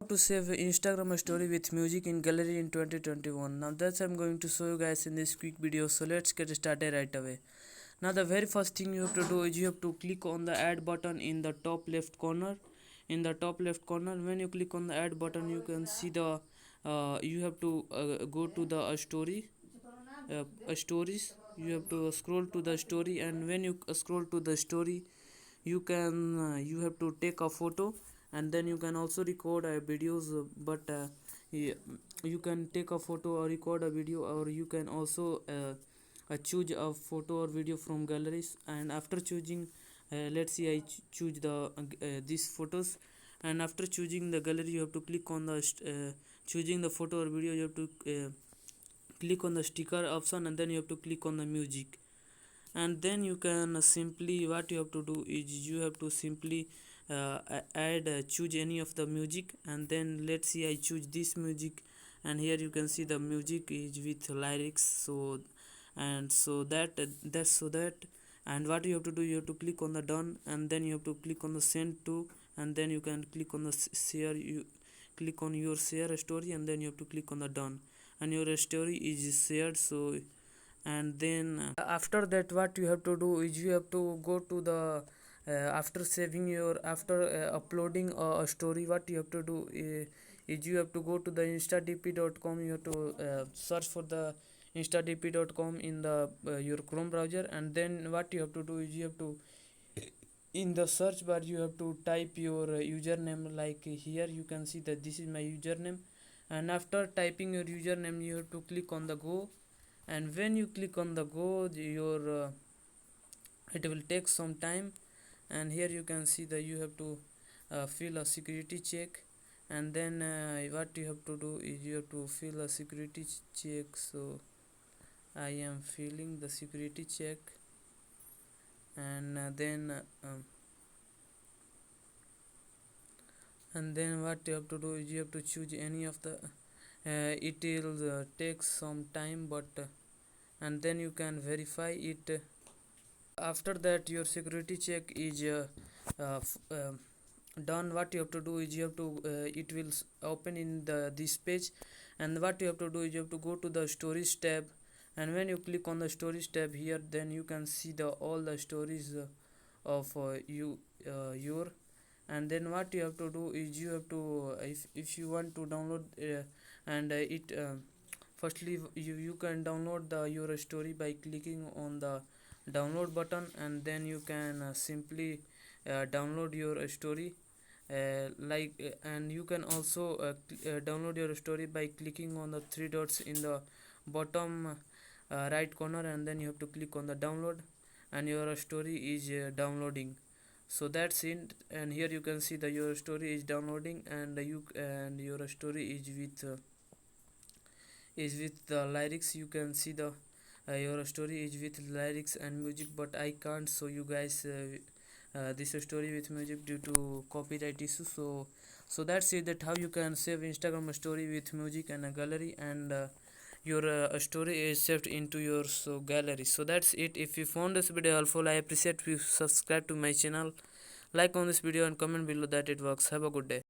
To save Instagram story with music in gallery in 2021. Now that's I'm going to show you guys in this quick video, so let's get started right away. Now the very first thing you have to do is you have to click on the add button in the top left corner. In the top left corner, when you click on the add button, you can see the you have to go to the stories. You have to scroll to the story, and when you scroll to the story, you have to take a photo, and then you can also record videos, but you can take a photo or record a video, or you can also choose a photo or video from galleries. And after choosing, let's see, I choose these photos, and after choosing the gallery, you have to click on the choosing the photo or video. You have to click on the sticker option, and then you have to click on the music. And then you can simply, what you have to do is you have to simply add choose any of the music, and then let's see, I choose this music, and here you can see the music is with lyrics. So and so that that's so that and what you have to do, you have to click on the done, and then you have to click on the send to, and then you can click on the share. You click on your share story, and then you have to click on the done, and your story is shared. So and then after that, what you have to do is you have to go to the after saving your after uploading a story, what you have to do is you have to go to the instadp.com. You have to search for the instadp.com in the your Chrome browser, and then what you have to do is you have to, in the search bar, you have to type your username. Like here you can see that this is my username, and after typing your username, you have to click on the go. And when you click on the go, your it will take some time, and here you can see that you have to fill a security check. And then what you have to do is you have to fill a security check. So I am filling the security check, and then what you have to do is you have to choose any of the it will take some time, but and then you can verify it. After that, your security check is done. What you have to do is you have to it will open in this page, and what you have to do is you have to go to the stories tab, and when you click on the stories tab here, then you can see the all the stories of your. And then what you have to do is you have to if you want to download and it firstly you can download your story by clicking on the download button, and then you can simply download your story and you can also download your story by clicking on the three dots in the bottom right corner, and then you have to click on the download, and your story is downloading. So that's it, and here you can see that your story is downloading, and your story is with the lyrics. You can see the your story is with lyrics and music, but I can't show you guys this story with music due to copyright issues. So that's it, that how you can save Instagram story with music and a gallery, and your story is saved into your gallery. So that's it. If you found this video helpful, I appreciate if you subscribe to my channel, like on this video, and comment below that it works. Have a good day.